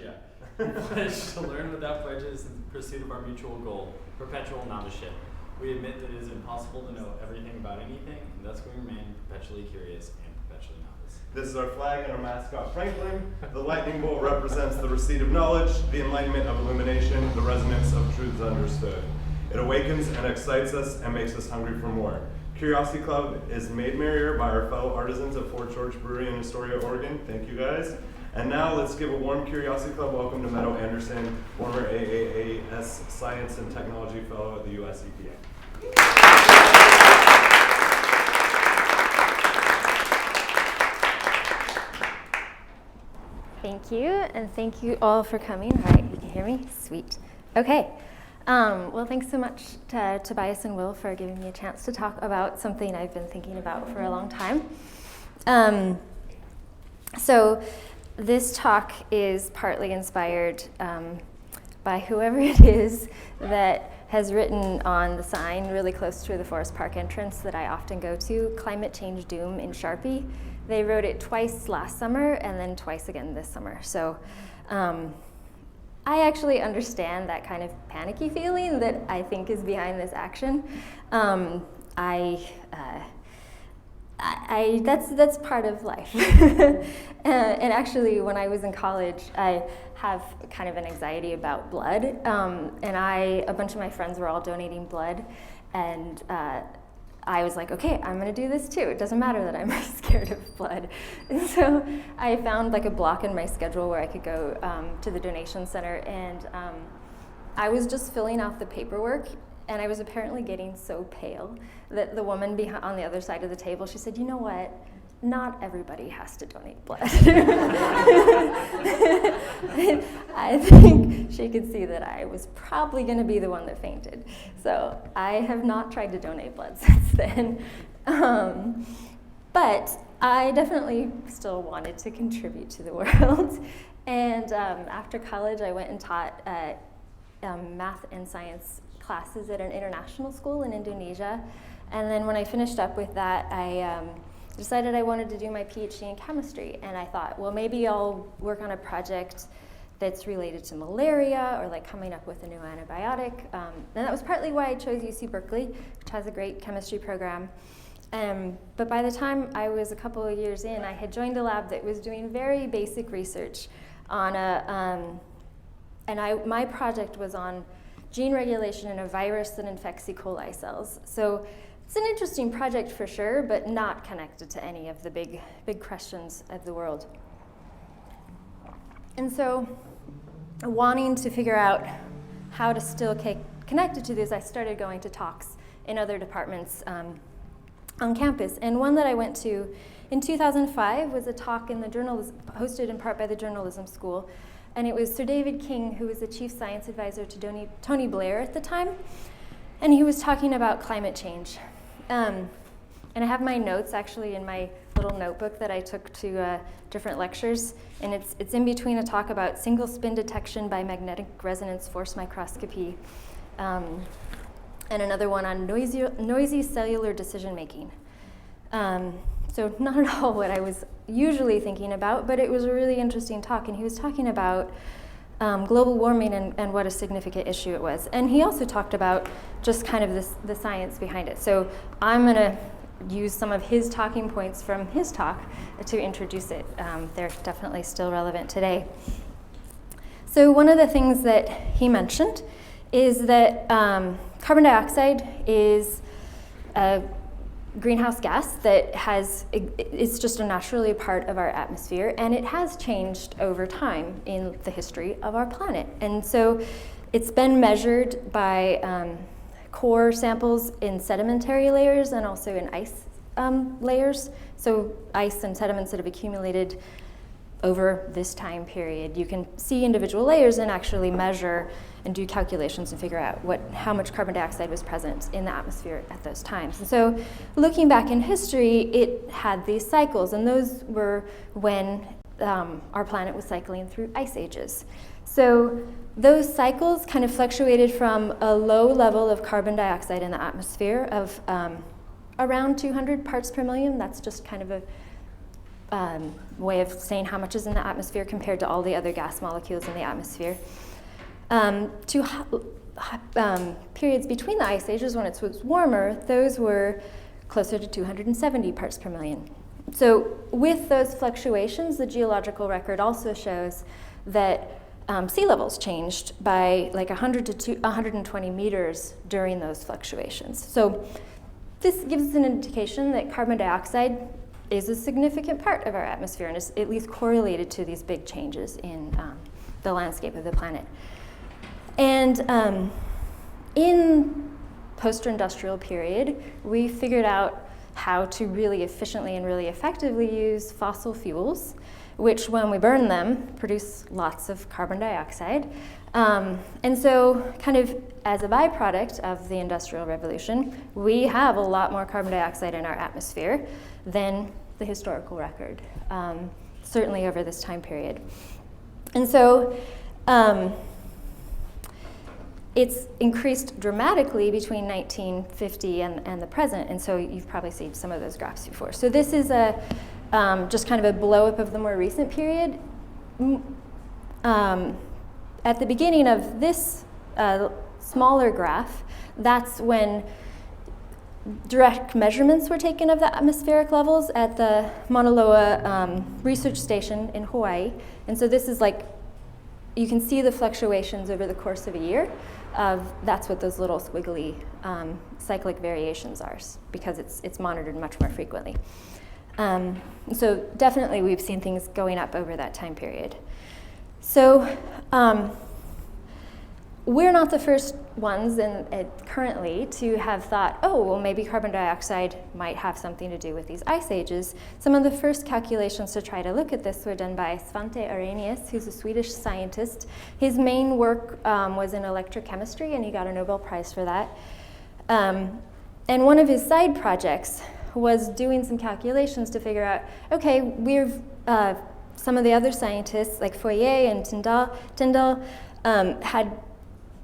yeah. We pledge to learn without prejudice in pursuit of our mutual goal, perpetual novice-ship. We admit that it is impossible to know everything about anything, and thus we remain perpetually curious and perpetually novice. This is our flag and our mascot, Franklin. The lightning bolt represents the receipt of knowledge, the enlightenment of illumination, the resonance of truths understood. It awakens and excites us and makes us hungry for more. Curiosity Club is made merrier by our fellow artisans at Fort George Brewery in Astoria, Oregon. Thank you guys. And now let's give a warm Curiosity Club welcome to Meadow Anderson, former AAAS Science and Technology Fellow at the US EPA. Thank you, and thank you all for coming. All right, you can hear me? Sweet. Okay. Well, thanks so much to Tobias and Will for giving me a chance to talk about something I've been thinking about for a long time. So this talk is partly inspired by whoever it is that has written on the sign really close to the Forest Park entrance that I often go to, Climate Change Doom in Sharpie. They wrote it twice last summer and then twice again this summer. So I actually understand that kind of panicky feeling that I think is behind this action. That's part of life. And actually, when I was in college, I have kind of an anxiety about blood. And a bunch of my friends were all donating blood, and I was like, okay, I'm gonna do this too. It doesn't matter that I'm scared of blood. And so I found like a block in my schedule where I could go to the donation center, and I was just filling out the paperwork, and I was apparently getting so pale that the woman on the other side of the table, she said, you know what? Not everybody has to donate blood. I think she could see that I was probably going to be the one that fainted. So I have not tried to donate blood since then. But I definitely still wanted to contribute to the world. And after college, I went and taught math and science classes at an international school in Indonesia. And then when I finished up with that, I decided I wanted to do my Ph.D. in chemistry, and I thought, well, maybe I'll work on a project that's related to malaria or like coming up with a new antibiotic. And that was partly why I chose UC Berkeley, which has a great chemistry program. But by the time I was a couple of years in, I had joined a lab that was doing very basic research on my project was on gene regulation in a virus that infects E. coli cells. So it's an interesting project for sure, but not connected to any of the big questions of the world. And so, wanting to figure out how to still get connected to this, I started going to talks in other departments on campus. And one that I went to in 2005 was a talk in the hosted in part by the journalism school. And it was Sir David King, who was the chief science advisor to Tony Blair at the time. And he was talking about climate change. And I have my notes actually in my little notebook that I took to different lectures. And it's in between a talk about single spin detection by magnetic resonance force microscopy, and another one on noisy cellular decision making. So not at all what I was usually thinking about, but it was a really interesting talk. And he was talking about global warming and what a significant issue it was. And he also talked about just kind of the science behind it. So I'm going to use some of his talking points from his talk to introduce it. They're definitely still relevant today. So one of the things that he mentioned is that carbon dioxide is a greenhouse gas that it's just a naturally part of our atmosphere, and it has changed over time in the history of our planet. And so it's been measured by core samples in sedimentary layers and also in ice layers. So ice and sediments that have accumulated over this time period. You can see individual layers and actually measure and do calculations and figure out how much carbon dioxide was present in the atmosphere at those times. And so looking back in history, it had these cycles, and those were when our planet was cycling through ice ages. So those cycles kind of fluctuated from a low level of carbon dioxide in the atmosphere of around 200 parts per million. That's just kind of way of saying how much is in the atmosphere compared to all the other gas molecules in the atmosphere. Periods between the ice ages when it was warmer, those were closer to 270 parts per million. So with those fluctuations, the geological record also shows that sea levels changed by like 100 to 120 meters during those fluctuations. So this gives us an indication that carbon dioxide is a significant part of our atmosphere and is at least correlated to these big changes in the landscape of the planet. And in post-industrial period, we figured out how to really efficiently and really effectively use fossil fuels, which when we burn them, produce lots of carbon dioxide. And so kind of as a byproduct of the Industrial Revolution, we have a lot more carbon dioxide in our atmosphere than the historical record, certainly over this time period. And so it's increased dramatically between 1950 and the present, and so you've probably seen some of those graphs before. So this is just kind of a blow-up of the more recent period. At the beginning of this smaller graph, that's when direct measurements were taken of the atmospheric levels at the Mauna Loa research station in Hawaii. And so this is like, you can see the fluctuations over the course of a year. That's what those little squiggly cyclic variations are, because it's monitored much more frequently. So definitely we've seen things going up over that time period. So we're not the first ones currently to have thought, oh, well, maybe carbon dioxide might have something to do with these ice ages. Some of the first calculations to try to look at this were done by Svante Arrhenius, who's a Swedish scientist. His main work was in electrochemistry, and he got a Nobel Prize for that. And one of his side projects was doing some calculations to figure out, okay, some of the other scientists, like Fourier and Tyndall, had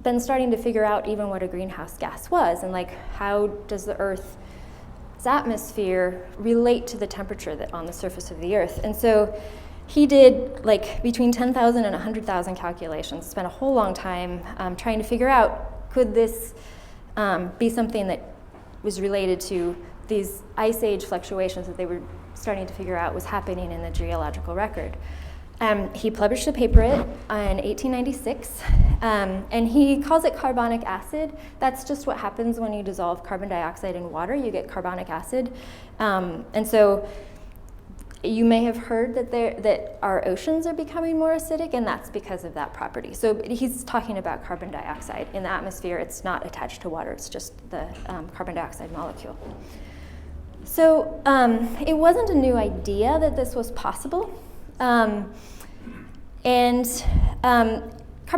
been starting to figure out even what a greenhouse gas was, and like how does the Earth's atmosphere relate to the temperature that on the surface of the Earth. And so he did like between 10,000 and 100,000 calculations, spent a whole long time trying to figure out, could this be something that was related to these ice age fluctuations that they were starting to figure out was happening in the geological record. He published a paper in 1896, and he calls it carbonic acid. That's just what happens when you dissolve carbon dioxide in water. You get carbonic acid. And so you may have heard that our oceans are becoming more acidic, and that's because of that property. So he's talking about carbon dioxide. In the atmosphere, it's not attached to water. It's just the carbon dioxide molecule. So it wasn't a new idea that this was possible. Carbon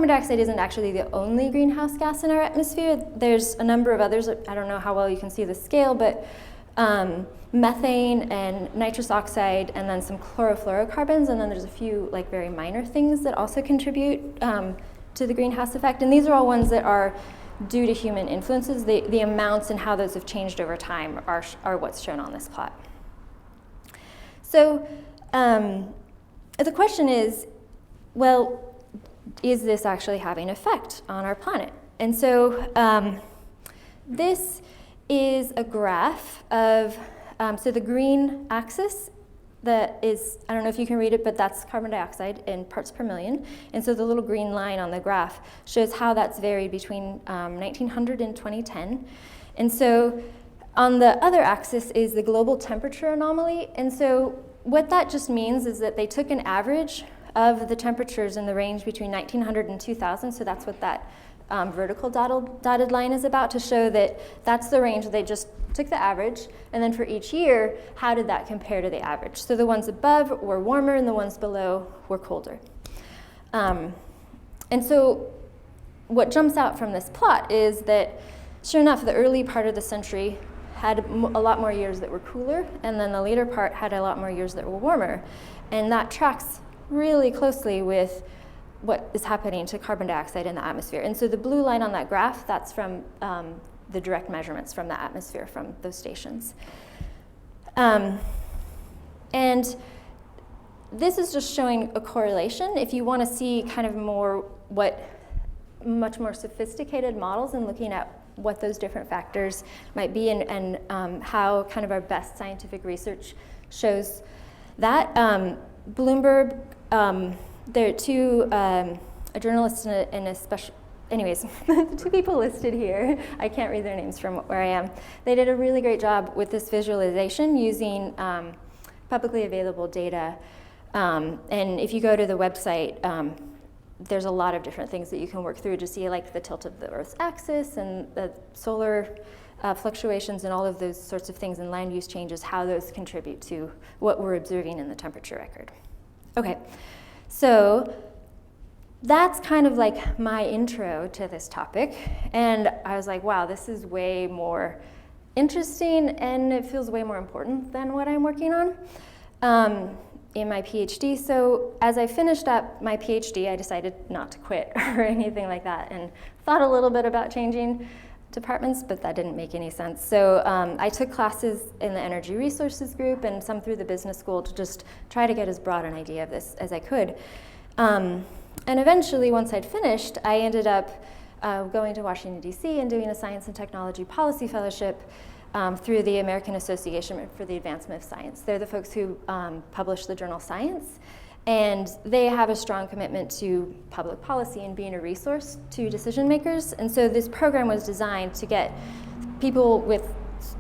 dioxide isn't actually the only greenhouse gas in our atmosphere. There's a number of others. I don't know how well you can see the scale, but methane and nitrous oxide, and then some chlorofluorocarbons, and then there's a few like very minor things that also contribute to the greenhouse effect. And these are all ones that are due to human influences. The amounts and how those have changed over time are what's shown on this plot. So the question is, well, is this actually having an effect on our planet? And so this is a graph of, so the green axis that is, I don't know if you can read it, but that's carbon dioxide in parts per million. And so the little green line on the graph shows how that's varied between 1900 and 2010. And so on the other axis is the global temperature anomaly. And so what that just means is that they took an average of the temperatures in the range between 1900 and 2000, so that's what that vertical dotted line is about, to show that that's the range. They just took the average, and then for each year, how did that compare to the average? So the ones above were warmer, and the ones below were colder. And so what jumps out from this plot is that, sure enough, the early part of the century had a lot more years that were cooler, and then the later part had a lot more years that were warmer. And that tracks really closely with what is happening to carbon dioxide in the atmosphere. And so the blue line on that graph, that's from the direct measurements from the atmosphere from those stations. And this is just showing a correlation. If you want to see kind of much more sophisticated models and looking at what those different factors might be and how kind of our best scientific research shows that. Bloomberg, there are two, a journalist and a special, anyways, the two people listed here, I can't read their names from where I am. They did a really great job with this visualization using publicly available data. And if you go to the website, there's a lot of different things that you can work through to see, like the tilt of the Earth's axis and the solar fluctuations and all of those sorts of things and land use changes, how those contribute to what we're observing in the temperature record. Okay, so that's kind of like my intro to this topic. And I was like, wow, this is way more interesting and it feels way more important than what I'm working on. In my Ph.D. So as I finished up my Ph.D., I decided not to quit or anything like that, and thought a little bit about changing departments, but that didn't make any sense. So I took classes in the energy resources group and some through the business school to just try to get as broad an idea of this as I could. And eventually, once I'd finished, I ended up going to Washington, D.C. and doing a science and technology policy fellowship through the American Association for the Advancement of Science. They're the folks who publish the journal Science, and they have a strong commitment to public policy and being a resource to decision makers. And so this program was designed to get people with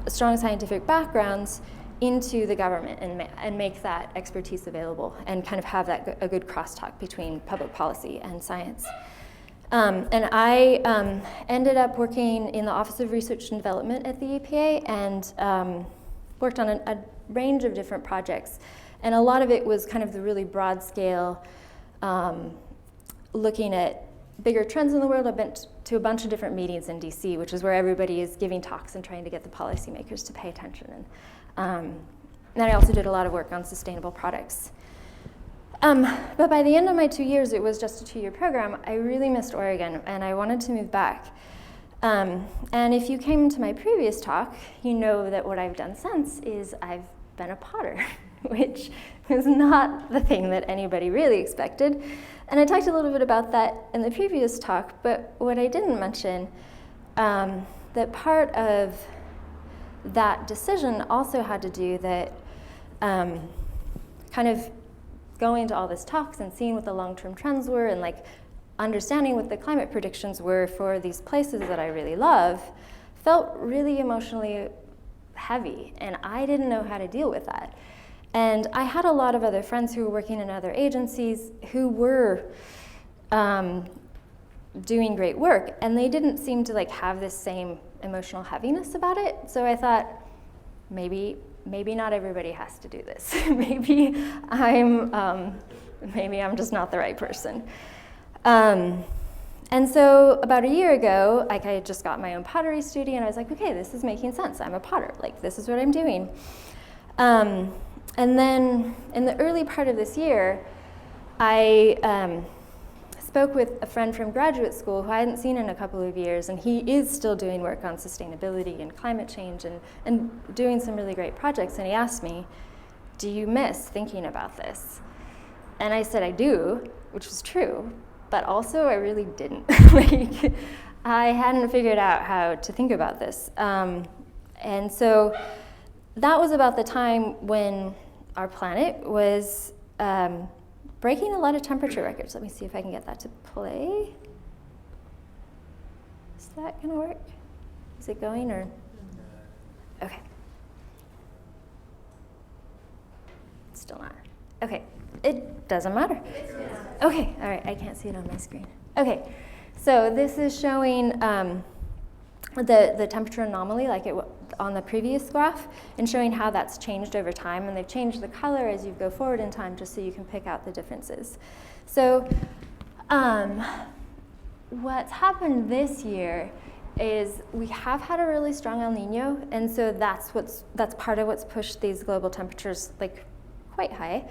strong scientific backgrounds into the government and make that expertise available and kind of have that a good crosstalk between public policy and science. And I ended up working in the Office of Research and Development at the EPA and worked on a range of different projects. And a lot of it was kind of the really broad scale, looking at bigger trends in the world. I've been to a bunch of different meetings in DC, which is where everybody is giving talks and trying to get the policymakers to pay attention. And I also did a lot of work on sustainable products. But by the end of my 2 years, it was just a 2-year program, I really missed Oregon and I wanted to move back. And if you came to my previous talk, you know that what I've done since is I've been a potter, which was not the thing that anybody really expected. And I talked a little bit about that in the previous talk, but what I didn't mention, that part of that decision also had to do that kind of going to all these talks and seeing what the long-term trends were and like understanding what the climate predictions were for these places that I really love felt really emotionally heavy, and I didn't know how to deal with that. And I had a lot of other friends who were working in other agencies who were doing great work, and they didn't seem to like have this same emotional heaviness about it. So I thought, maybe not everybody has to do this. maybe I'm just not the right person. And so about a year ago, like I had just got my own pottery studio, and I was like, okay, this is making sense. I'm a potter. Like, this is what I'm doing. And then in the early part of this year, I spoke with a friend from graduate school who I hadn't seen in a couple of years, and he is still doing work on sustainability and climate change and doing some really great projects. And he asked me, do you miss thinking about this? And I said I do, which was true, but also I really didn't. Like, I hadn't figured out how to think about this. And so that was about the time when our planet was breaking a lot of temperature records. Let me see if I can get that to play. Is that gonna work? Is it going or? Okay. It's still not. Okay, it doesn't matter. Okay, all right, I can't see it on my screen. Okay, so this is showing the temperature anomaly like it on the previous graph, and showing how that's changed over time. And they've changed the color as you go forward in time just so you can pick out the differences. So what's happened this year is we have had a really strong El Nino, and so that's part of what's pushed these global temperatures like quite high.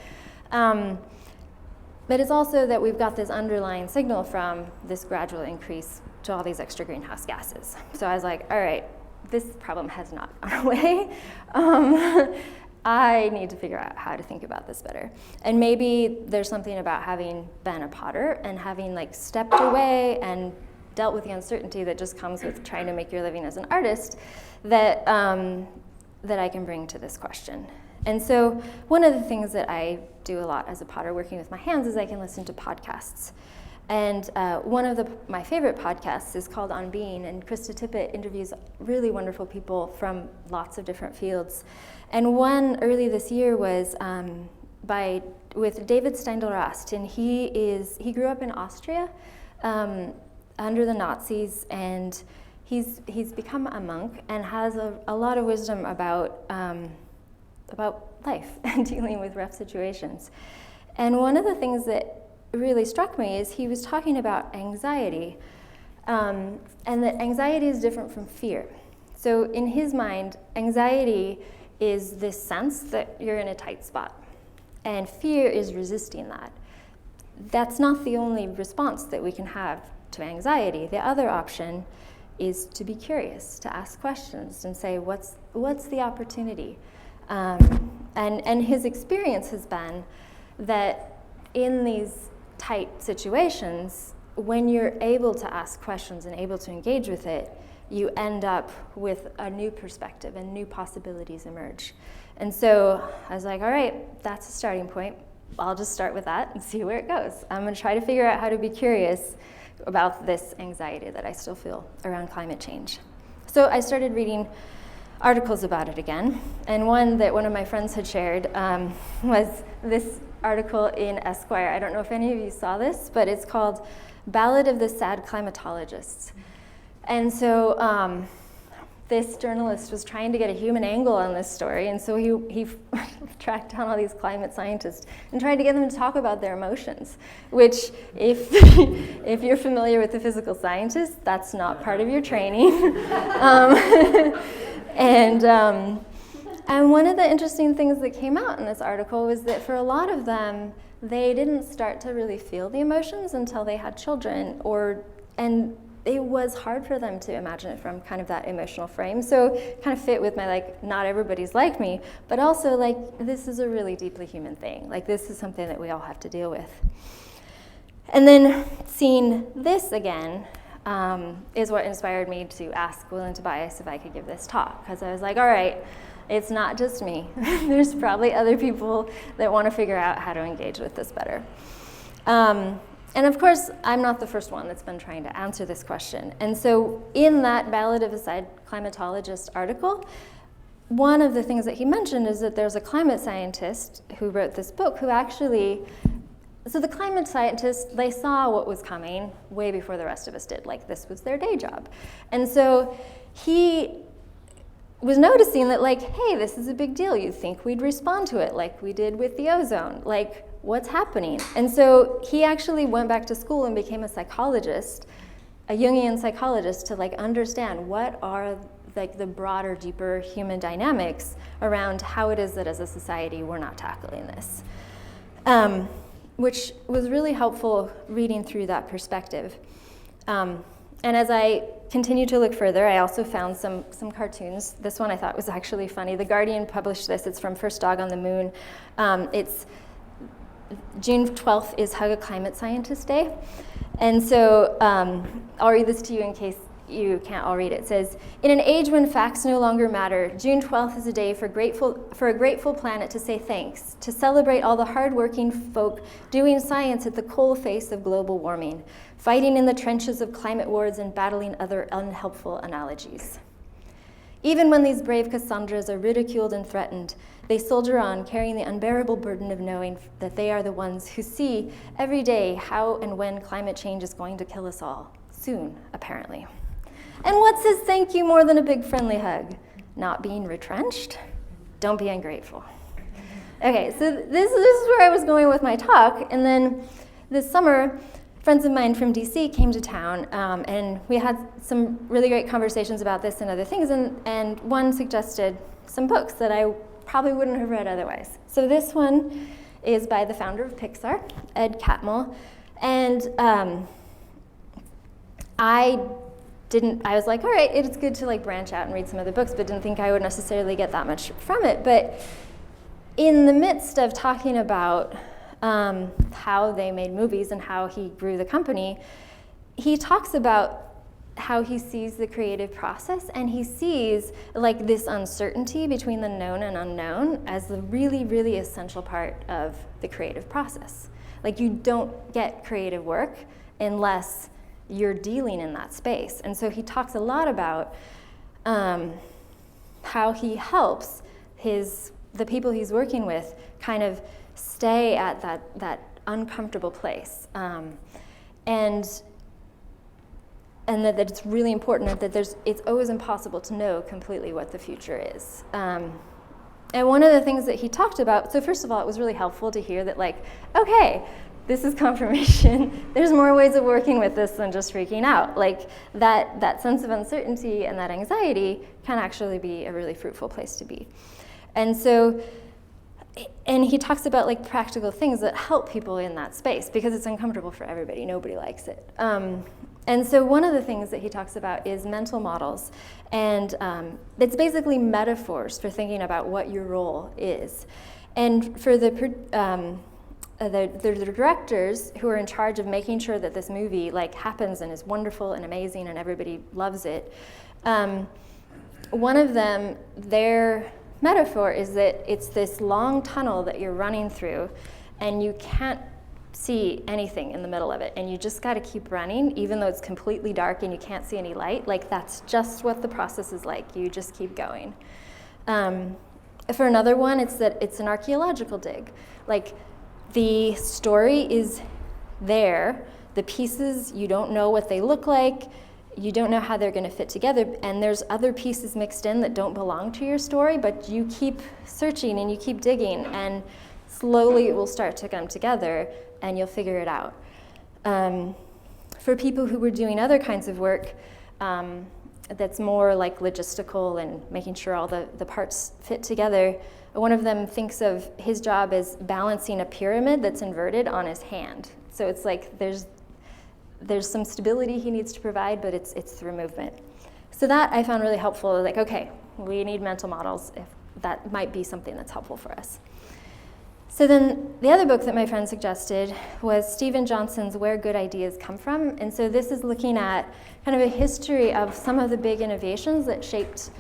But it's also that we've got this underlying signal from this gradual increase to all these extra greenhouse gases. So I was like, all right, this problem has not gone away. I need to figure out how to think about this better. And maybe there's something about having been a potter and having like stepped away and dealt with the uncertainty that just comes with trying to make your living as an artist that, that I can bring to this question. And so one of the things that I do a lot as a potter working with my hands is I can listen to podcasts. And one of my favorite podcasts is called On Being, and Krista Tippett interviews really wonderful people from lots of different fields. And one early this year was with David Steindl-Rast, and he grew up in Austria under the Nazis, and he's become a monk and has a lot of wisdom about life and dealing with rough situations. And one of the things that really struck me is he was talking about anxiety, and that anxiety is different from fear. So in his mind, anxiety is this sense that you're in a tight spot, and fear is resisting that. That's not the only response that we can have to anxiety. The other option is to be curious, to ask questions and say, what's the opportunity? And his experience has been that in these tight situations, when you're able to ask questions and able to engage with it, you end up with a new perspective and new possibilities emerge. And so I was like, all right, that's a starting point. I'll just start with that and see where it goes. I'm going to try to figure out how to be curious about this anxiety that I still feel around climate change. So I started reading articles about it again, and one that one of my friends had shared was this article in Esquire. I don't know if any of you saw this, but it's called Ballad of the Sad Climatologists. And so this journalist was trying to get a human angle on this story, and so he tracked down all these climate scientists and tried to get them to talk about their emotions, which if you're familiar with the physical scientists, that's not part of your training. And one of the interesting things that came out in this article was that for a lot of them, they didn't start to really feel the emotions until they had children, and it was hard for them to imagine it from kind of that emotional frame. So kind of fit with my not everybody's like me, but also this is a really deeply human thing. This is something that we all have to deal with. And then seeing this again is what inspired me to ask Will and Tobias if I could give this talk, because I was like, all right, it's not just me. There's probably other people that want to figure out how to engage with this better. And of course, I'm not the first one that's been trying to answer this question. And so in that Ballad of a Sad Climatologist article, one of the things that he mentioned is that there's a climate scientist who wrote this book who actually, so the climate scientists, they saw what was coming way before the rest of us did. This was their day job. And so he was noticing that hey, this is a big deal. You'd think we'd respond to it like we did with the ozone. What's happening? And so he actually went back to school and became a psychologist, a Jungian psychologist, to understand what are the broader, deeper human dynamics around how it is that as a society we're not tackling this. Which was really helpful reading through that perspective. And as I continued to look further, I also found some cartoons. This one I thought was actually funny. The Guardian published this. It's from First Dog on the Moon. It's June 12th is Hug a Climate Scientist Day. And so I'll read this to you in case you can't all read it. It says, in an age when facts no longer matter, June 12th is a day for a grateful planet to say thanks, to celebrate all the hardworking folk doing science at the cold face of global warming, fighting in the trenches of climate wars and battling other unhelpful analogies. Even when these brave Cassandras are ridiculed and threatened, they soldier on, carrying the unbearable burden of knowing that they are the ones who see every day how and when climate change is going to kill us all. Soon, apparently. And what says thank you more than a big friendly hug? Not being retrenched? Don't be ungrateful. Okay, so this is where I was going with my talk. And then this summer, friends of mine from DC came to town, and we had some really great conversations about this and other things, and one suggested some books that I probably wouldn't have read otherwise. So this one is by the founder of Pixar, Ed Catmull, and I was like, all right, it's good to branch out and read some other books, but didn't think I would necessarily get that much from it. But in the midst of talking about how they made movies and how he grew the company, he talks about how he sees the creative process, and he sees like this uncertainty between the known and unknown as the really, really essential part of the creative process. Like, you don't get creative work unless you're dealing in that space. And so he talks a lot about how he helps the people he's working with kind of stay at that uncomfortable place. And that it's really important that it's always impossible to know completely what the future is. And one of the things that he talked about, so first of all, it was really helpful to hear that, like, okay, this is confirmation. There's more ways of working with this than just freaking out. Like, that sense of uncertainty and that anxiety can actually be a really fruitful place to be. And so, and he talks about like practical things that help people in that space, because it's uncomfortable for everybody. Nobody likes it. And so one of the things that he talks about is mental models. And it's basically metaphors for thinking about what your role is. And for the directors who are in charge of making sure that this movie like happens and is wonderful and amazing and everybody loves it, one of them, their metaphor is that it's this long tunnel that you're running through, and you can't see anything in the middle of it, and you just got to keep running even though it's completely dark and you can't see any light. Like, that's just what the process is like. You just keep going. For another one, it's that it's an archaeological dig. Like, the story is there, the pieces, you don't know what they look like, you don't know how they're going to fit together, and there's other pieces mixed in that don't belong to your story, but you keep searching and you keep digging, and slowly it will start to come together and you'll figure it out. For people who were doing other kinds of work that's more like logistical and making sure all the parts fit together, one of them thinks of his job as balancing a pyramid that's inverted on his hand. So it's like there's some stability he needs to provide, but it's through movement. So that I found really helpful. Like, okay, we need mental models if that might be something that's helpful for us. So then the other book that my friend suggested was Stephen Johnson's Where Good Ideas Come From. And so this is looking at kind of a history of some of the big innovations that shaped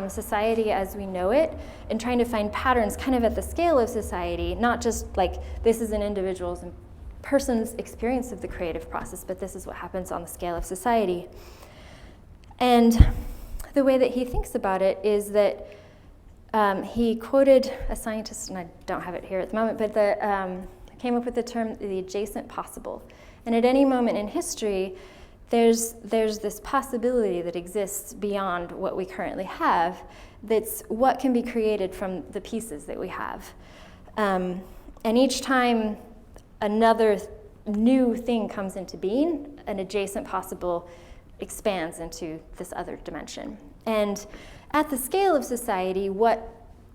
society as we know it, and trying to find patterns kind of at the scale of society, not just like this is an individual's and person's experience of the creative process, but this is what happens on the scale of society. And the way that he thinks about it is that he quoted a scientist, and I don't have it here at the moment, but came up with the term the adjacent possible. And at any moment in history, there's this possibility that exists beyond what we currently have, that's what can be created from the pieces that we have. And each time another new thing comes into being, an adjacent possible expands into this other dimension. And at the scale of society, what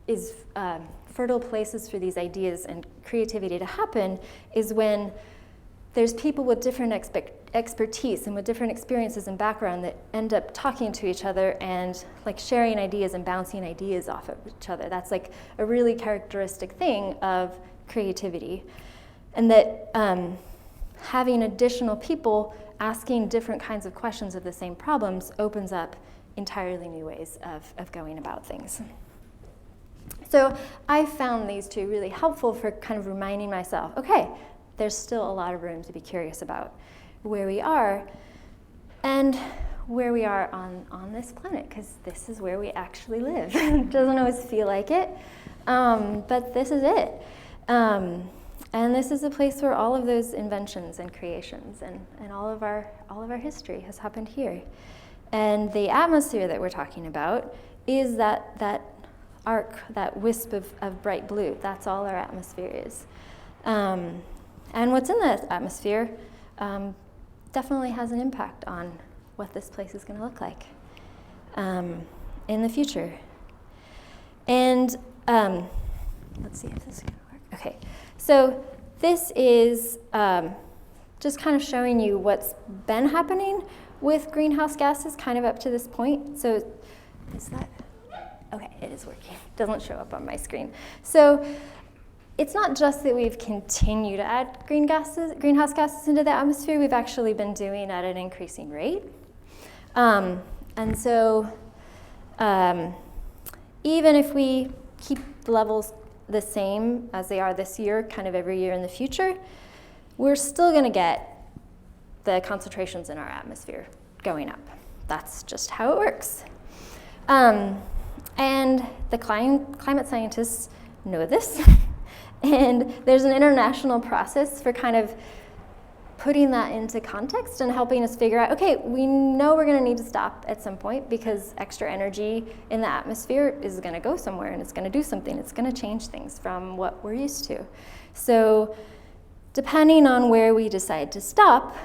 is fertile places for these ideas and creativity to happen is when there's people with different expertise and with different experiences and background that end up talking to each other and like sharing ideas and bouncing ideas off of each other. That's like a really characteristic thing of creativity. And that having additional people asking different kinds of questions of the same problems opens up entirely new ways of going about things. So I found these two really helpful for kind of reminding myself, okay, there's still a lot of room to be curious about where we are and where we are on this planet, because this is where we actually live. It doesn't always feel like it, but this is it. And this is a place where all of those inventions and creations and all of our history has happened here. And the atmosphere that we're talking about is that arc, that wisp of bright blue. That's all our atmosphere is. And what's in that atmosphere definitely has an impact on what this place is going to look like in the future. And let's see if this is going to work. Okay, so this is just kind of showing you what's been happening with greenhouse gases kind of up to this point. So is that? Okay, it is working. Doesn't show up on my screen. So it's not just that we've continued to add greenhouse gases into the atmosphere, we've actually been doing at an increasing rate. And so even if we keep the levels the same as they are this year, kind of every year in the future, we're still going to get the concentrations in our atmosphere going up. That's just how it works. And the climate scientists know this. And there's an international process for kind of putting that into context and helping us figure out, okay, we know we're going to need to stop at some point because extra energy in the atmosphere is going to go somewhere and it's going to do something. It's going to change things from what we're used to. So depending on where we decide to stop,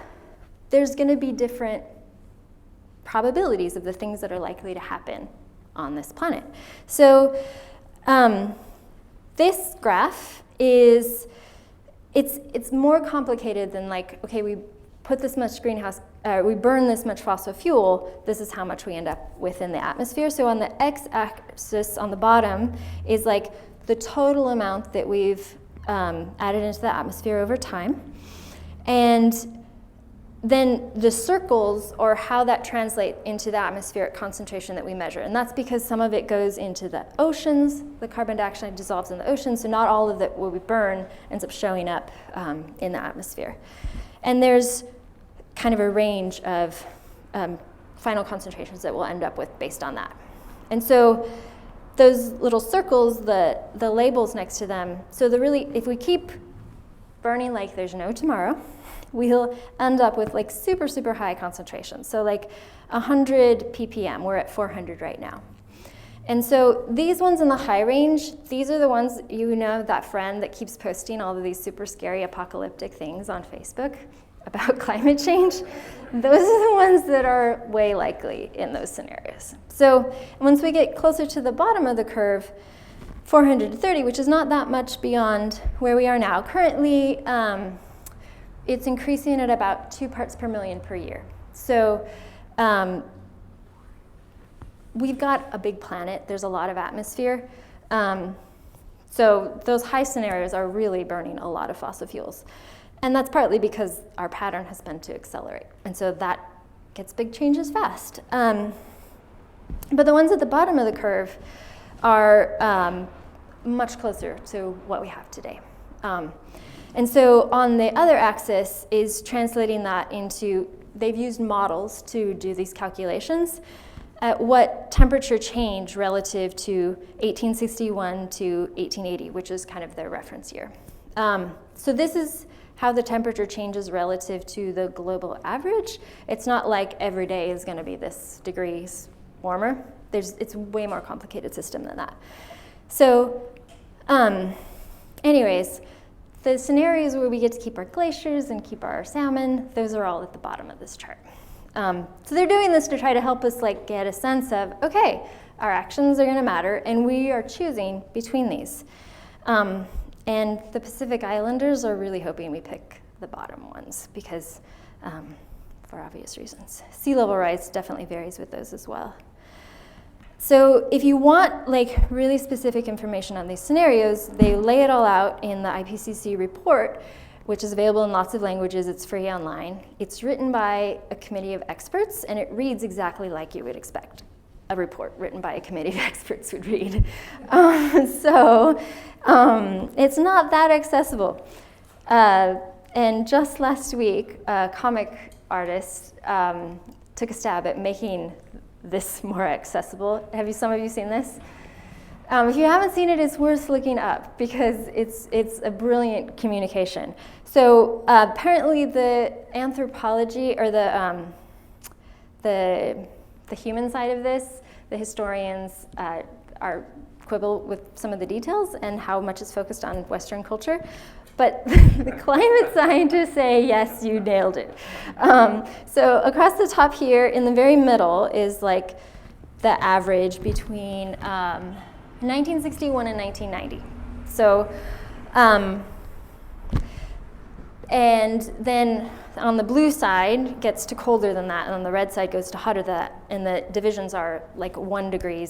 there's going to be different probabilities of the things that are likely to happen on this planet. So this graph is, it's more complicated than like, okay, we put this much we burn this much fossil fuel, this is how much we end up with in the atmosphere. So on the x-axis on the bottom is like the total amount that we've added into the atmosphere over time. And then the circles are how that translates into the atmospheric concentration that we measure. And that's because some of it goes into the oceans, the carbon dioxide dissolves in the ocean, so not all of it what we burn ends up showing up in the atmosphere. And there's kind of a range of final concentrations that we'll end up with based on that. And so those little circles, the labels next to them, so if we keep burning like there's no tomorrow, we'll end up with like super, super high concentrations. So like 100 ppm, we're at 400 right now. And so these ones in the high range, these are the ones, you know, that friend that keeps posting all of these super scary apocalyptic things on Facebook about climate change. Those are the ones that are way likely in those scenarios. So once we get closer to the bottom of the curve, 430, which is not that much beyond where we are now. Currently, it's increasing at about 2 parts per million per year. So we've got a big planet. There's a lot of atmosphere. So those high scenarios are really burning a lot of fossil fuels. And that's partly because our pattern has been to accelerate. And so that gets big changes fast. But the ones at the bottom of the curve are much closer to what we have today. And so on the other axis is translating that into, they've used models to do these calculations at what temperature change relative to 1861 to 1880, which is kind of their reference year. So this is how the temperature changes relative to the global average. It's not like every day is going to be this degrees warmer. It's a way more complicated system than that. So anyways, the scenarios where we get to keep our glaciers and keep our salmon, those are all at the bottom of this chart. So they're doing this to try to help us like get a sense of, okay, our actions are going to matter, and we are choosing between these. And the Pacific Islanders are really hoping we pick the bottom ones because, for obvious reasons. Sea level rise definitely varies with those as well. So if you want like really specific information on these scenarios, they lay it all out in the IPCC report, which is available in lots of languages. It's free online. It's written by a committee of experts, and it reads exactly like you would expect a report written by a committee of experts would read. So it's not that accessible. And just last week, a comic artist took a stab at making this more accessible. Some of you seen this? If you haven't seen it, it's worth looking up because it's a brilliant communication. So apparently the anthropology, or the human side of this, the historians are quibble with some of the details and how much is focused on Western culture. But the climate scientists say, yes, you nailed it. So across the top here, in the very middle, is like the average between 1961 and 1990. So, and then on the blue side gets to colder than that, and on the red side goes to hotter than that, and the divisions are like 1 degree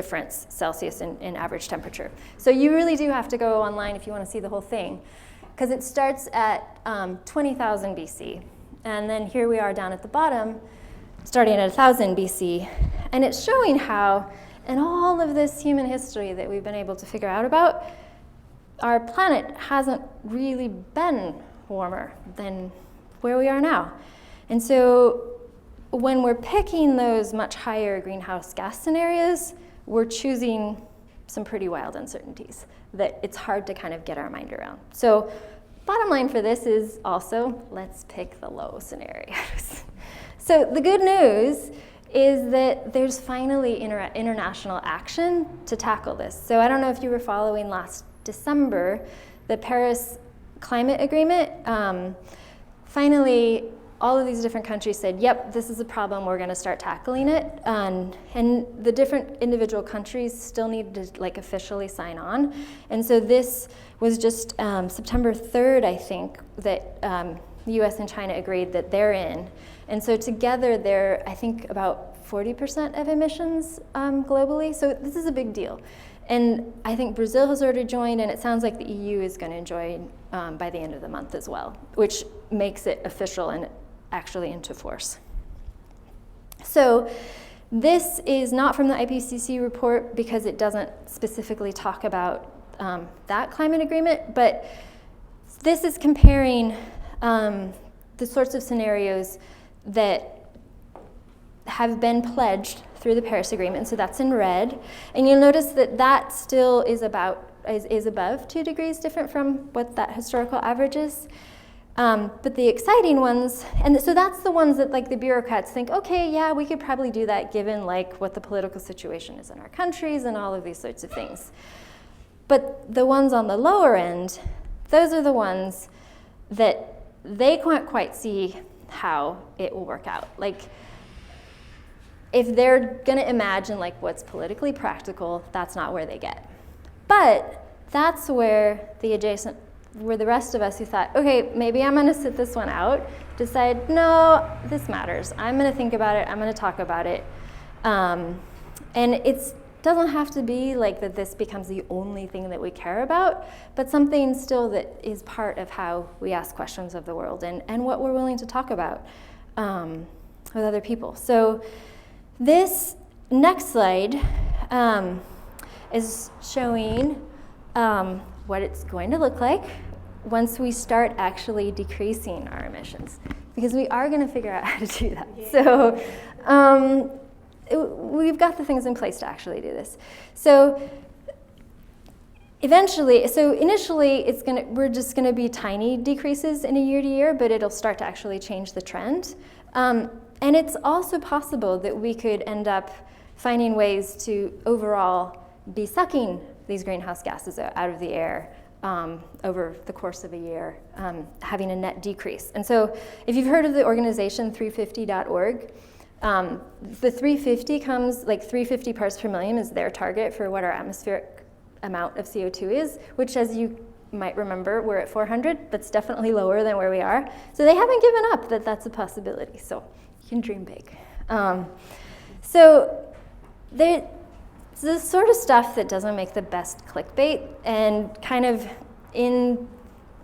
difference Celsius in average temperature. So you really do have to go online if you want to see the whole thing, because it starts at 20,000 BC. And then here we are down at the bottom, starting at 1,000 BC. And it's showing how, in all of this human history that we've been able to figure out about, our planet hasn't really been warmer than where we are now. And so when we're picking those much higher greenhouse gas scenarios, we're choosing some pretty wild uncertainties that it's hard to kind of get our mind around. So bottom line for this is also, let's pick the low scenarios. So the good news is that there's finally international action to tackle this. So I don't know if you were following last December, the Paris Climate Agreement. Finally, all of these different countries said, yep, this is a problem, we're going to start tackling it. And the different individual countries still need to like officially sign on. And so this was just September 3rd, I think, that the US and China agreed that they're in. And so together they're, I think, about 40% of emissions globally. So this is a big deal. And I think Brazil has already joined, and it sounds like the EU is going to join by the end of the month as well, which makes it official and actually into force. So this is not from the IPCC report because it doesn't specifically talk about that climate agreement, but this is comparing the sorts of scenarios that have been pledged through the Paris Agreement, so that's in red. And you'll notice that that still is above 2 degrees different from what that historical average is. But the exciting ones, and so that's the ones that like the bureaucrats think, okay, yeah, we could probably do that given like what the political situation is in our countries and all of these sorts of things. But the ones on the lower end, those are the ones that they can't quite see how it will work out. Like, if they're going to imagine like what's politically practical, that's not where they get. But that's where the rest of us who thought, okay, maybe I'm going to sit this one out, decide, no, this matters. I'm going to think about it. I'm going to talk about it. And it doesn't have to be like that this becomes the only thing that we care about, but something still that is part of how we ask questions of the world and what we're willing to talk about with other people. So this next slide is showing what it's going to look like once we start actually decreasing our emissions, because we are going to figure out how to do that. Yeah. So we've got the things in place to actually do this. So initially, we're just going to be tiny decreases in a year to year, but it'll start to actually change the trend. And it's also possible that we could end up finding ways to overall be sucking these greenhouse gases out of the air over the course of a year, having a net decrease. And so if you've heard of the organization 350.org, the 350 comes, like 350 parts per million is their target for what our atmospheric amount of CO2 is, which, as you might remember, we're at 400. That's definitely lower than where we are. So they haven't given up that that's a possibility. So you can dream big. So there's the sort of stuff that doesn't make the best clickbait, and kind of in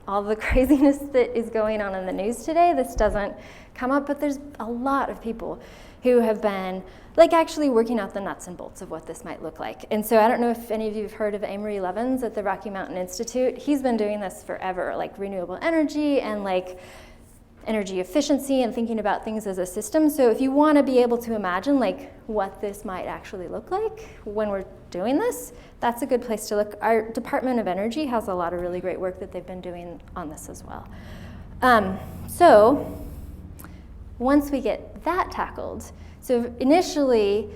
all the craziness that is going on in the news today, this doesn't come up, but there's a lot of people who have been like actually working out the nuts and bolts of what this might look like. And so I don't know if any of you have heard of Amory Levins at the Rocky Mountain Institute. He's been doing this forever, like renewable energy and like energy efficiency and thinking about things as a system. So if you want to be able to imagine like what this might actually look like when we're doing this, that's a good place to look. Our Department of Energy has a lot of really great work that they've been doing on this as well. So once we get that tackled, so initially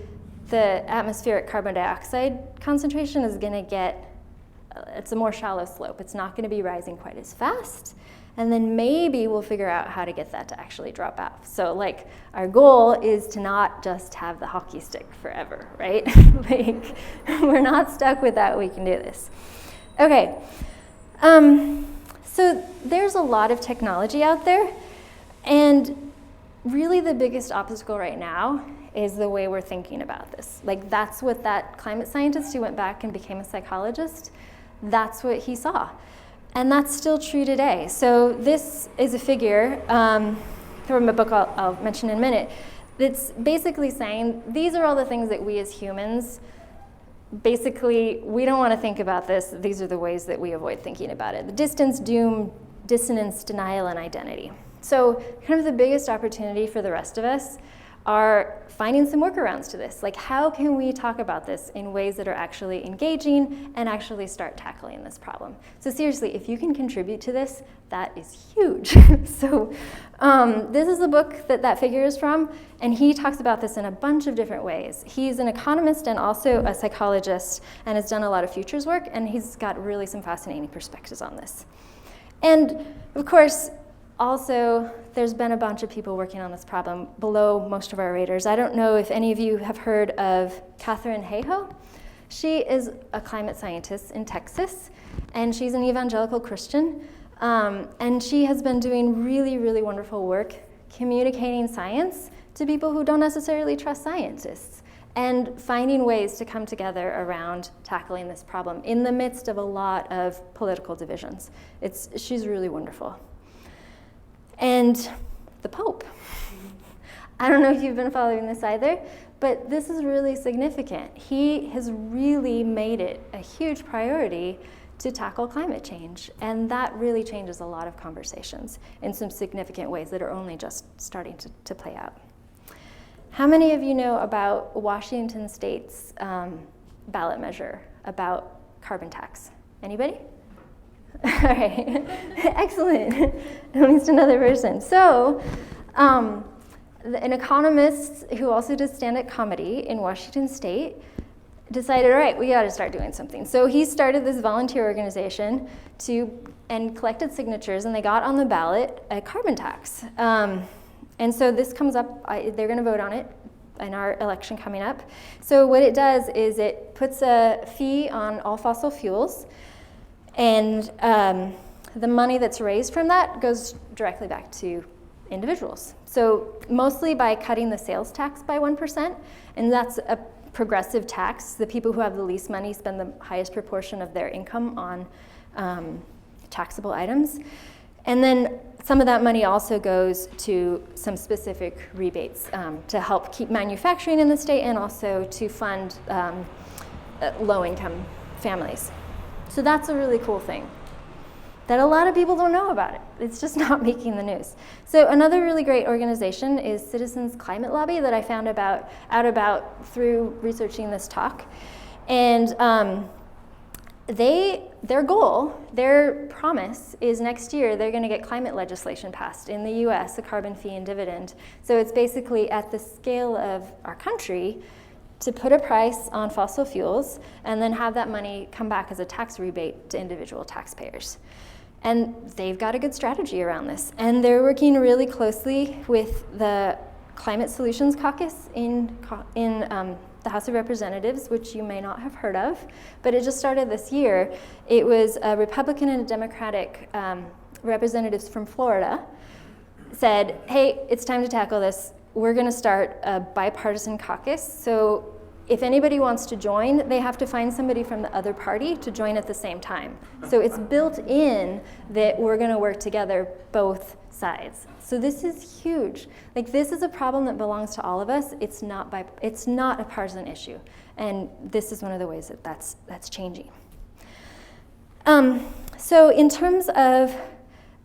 the atmospheric carbon dioxide concentration is going to get, it's a more shallow slope. It's not going to be rising quite as fast. And then maybe we'll figure out how to get that to actually drop off. So like our goal is to not just have the hockey stick forever, right? Like we're not stuck with that, we can do this. Okay, so there's a lot of technology out there, and really the biggest obstacle right now is the way we're thinking about this. Like, that's what that climate scientist who went back and became a psychologist, that's what he saw. And that's still true today. So this is a figure from a book I'll mention in a minute. That's basically saying these are all the things that we as humans, basically, we don't want to think about this. These are the ways that we avoid thinking about it. The distance, doom, dissonance, denial, and identity. So kind of the biggest opportunity for the rest of us are finding some workarounds to this. Like, how can we talk about this in ways that are actually engaging and actually start tackling this problem? So seriously, if you can contribute to this, that is huge. So this is the book that figure is from, and he talks about this in a bunch of different ways. He's an economist and also a psychologist and has done a lot of futures work, and he's got really some fascinating perspectives on this. And of course, also, there's been a bunch of people working on this problem below most of our radars. I don't know if any of you have heard of Katharine Hayhoe. She is a climate scientist in Texas, and she's an evangelical Christian. And she has been doing really, really wonderful work communicating science to people who don't necessarily trust scientists and finding ways to come together around tackling this problem in the midst of a lot of political divisions. She's really wonderful. And the Pope. I don't know if you've been following this either, but this is really significant. He has really made it a huge priority to tackle climate change, and that really changes a lot of conversations in some significant ways that are only just starting to play out. How many of you know about Washington State's ballot measure about carbon tax? Anybody? All right, excellent. At least another person. So, an economist who also does stand-up comedy in Washington State decided, all right, we got to start doing something. So he started this volunteer organization and collected signatures, and they got on the ballot a carbon tax. And so this comes up, they're going to vote on it in our election coming up. So what it does is it puts a fee on all fossil fuels, and the money that's raised from that goes directly back to individuals. So mostly by cutting the sales tax by 1%, and that's a progressive tax. The people who have the least money spend the highest proportion of their income on taxable items. And then some of that money also goes to some specific rebates to help keep manufacturing in the state and also to fund low-income families. So that's a really cool thing that a lot of people don't know about it. It's just not making the news. So another really great organization is Citizens Climate Lobby that I found out about through researching this talk. And their goal, their promise is next year they're going to get climate legislation passed in the US, a carbon fee and dividend. So it's basically at the scale of our country to put a price on fossil fuels and then have that money come back as a tax rebate to individual taxpayers. And they've got a good strategy around this. And they're working really closely with the Climate Solutions Caucus in the House of Representatives, which you may not have heard of, but it just started this year. It was a Republican and a Democratic representatives from Florida said, hey, it's time to tackle this. We're going to start a bipartisan caucus. So if anybody wants to join, they have to find somebody from the other party to join at the same time. So it's built in that we're going to work together both sides. So this is huge. Like, this is a problem that belongs to all of us. It's not a partisan issue. And this is one of the ways that that's changing. So in terms of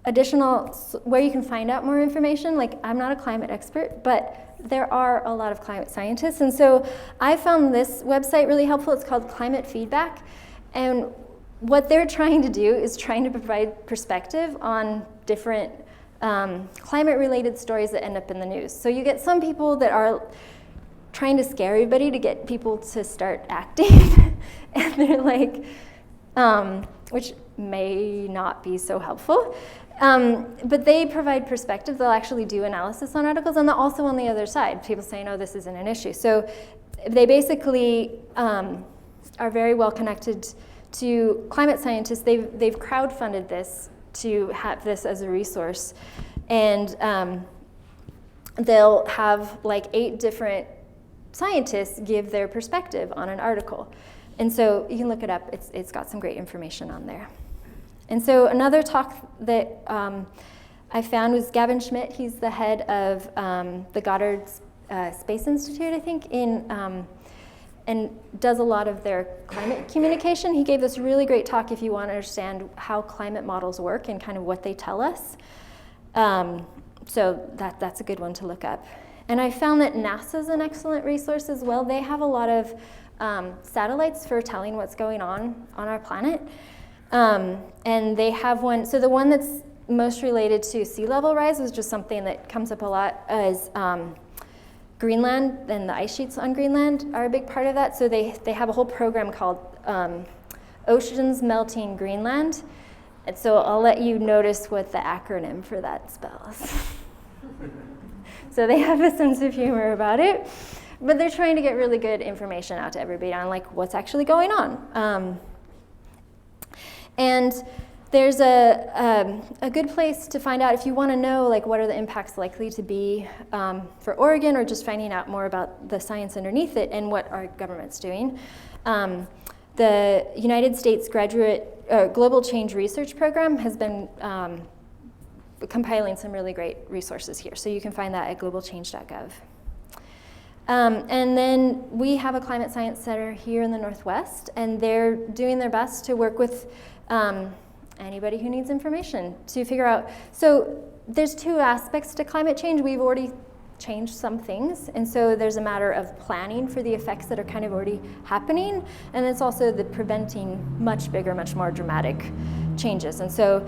additional, where you can find out more information, like, I'm not a climate expert, but there are a lot of climate scientists. And so I found this website really helpful. It's called Climate Feedback. And what they're trying to do is trying to provide perspective on different climate-related stories that end up in the news. So you get some people that are trying to scare everybody to get people to start acting. And they're like, which may not be so helpful. But they provide perspective. They'll actually do analysis on articles, and they're also on the other side, people saying, oh, this isn't an issue. So they basically are very well connected to climate scientists. They've crowdfunded this to have this as a resource. And they'll have like 8 different scientists give their perspective on an article. And so you can look it up. It's got some great information on there. And so another talk that I found was Gavin Schmidt. He's the head of the Goddard Space Institute, I think, and does a lot of their climate communication. He gave this really great talk if you want to understand how climate models work and kind of what they tell us. So that's a good one to look up. And I found that NASA's an excellent resource as well. They have a lot of satellites for telling what's going on our planet. And they have one, so the one that's most related to sea level rise was just something that comes up a lot as Greenland, and the ice sheets on Greenland are a big part of that. So they have a whole program called Oceans Melting Greenland. And so I'll let you notice what the acronym for that spells. So they have a sense of humor about it, but they're trying to get really good information out to everybody on like what's actually going on. And there's a good place to find out if you want to know like what are the impacts likely to be for Oregon, or just finding out more about the science underneath it and what our government's doing. The United States Global Change Research Program has been compiling some really great resources here. So you can find that at globalchange.gov. And then we have a climate science center here in the Northwest, and they're doing their best to work with anybody who needs information to figure out. So there's two aspects to climate change. We've already changed some things, and so there's a matter of planning for the effects that are kind of already happening, and it's also the preventing much bigger, much more dramatic changes. And so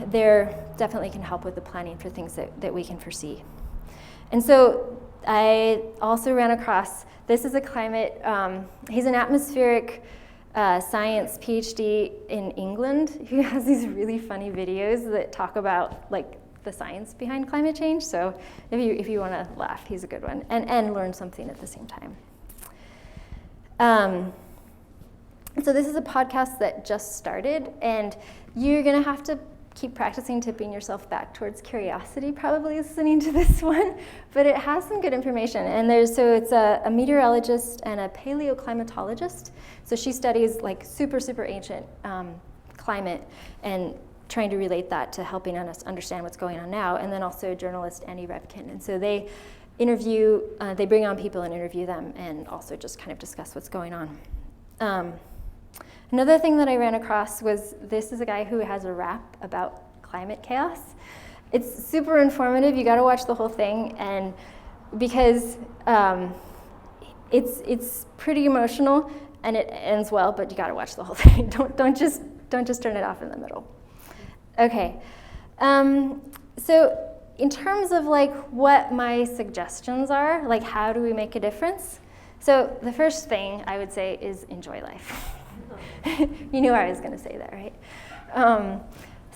there definitely can help with the planning for things that we can foresee. And so I also ran across, this is a climate, he's an atmospheric science Ph.D. in England who has these really funny videos that talk about like the science behind climate change. So if you want to laugh, he's a good one, and learn something at the same time. So this is a podcast that just started, and you're going to have to keep practicing tipping yourself back towards curiosity, probably listening to this one, but it has some good information. And it's a meteorologist and a paleoclimatologist. So she studies like super, super ancient climate and trying to relate that to helping us understand what's going on now. And then also journalist Andy Revkin. And so they bring on people and interview them, and also just kind of discuss what's going on. Another thing that I ran across was, this is a guy who has a rap about climate chaos. It's super informative. You got to watch the whole thing, and because it's pretty emotional and it ends well, but you got to watch the whole thing. Don't just turn it off in the middle. Okay. So in terms of like what my suggestions are, like how do we make a difference? So the first thing I would say is enjoy life. You knew I was going to say that, right?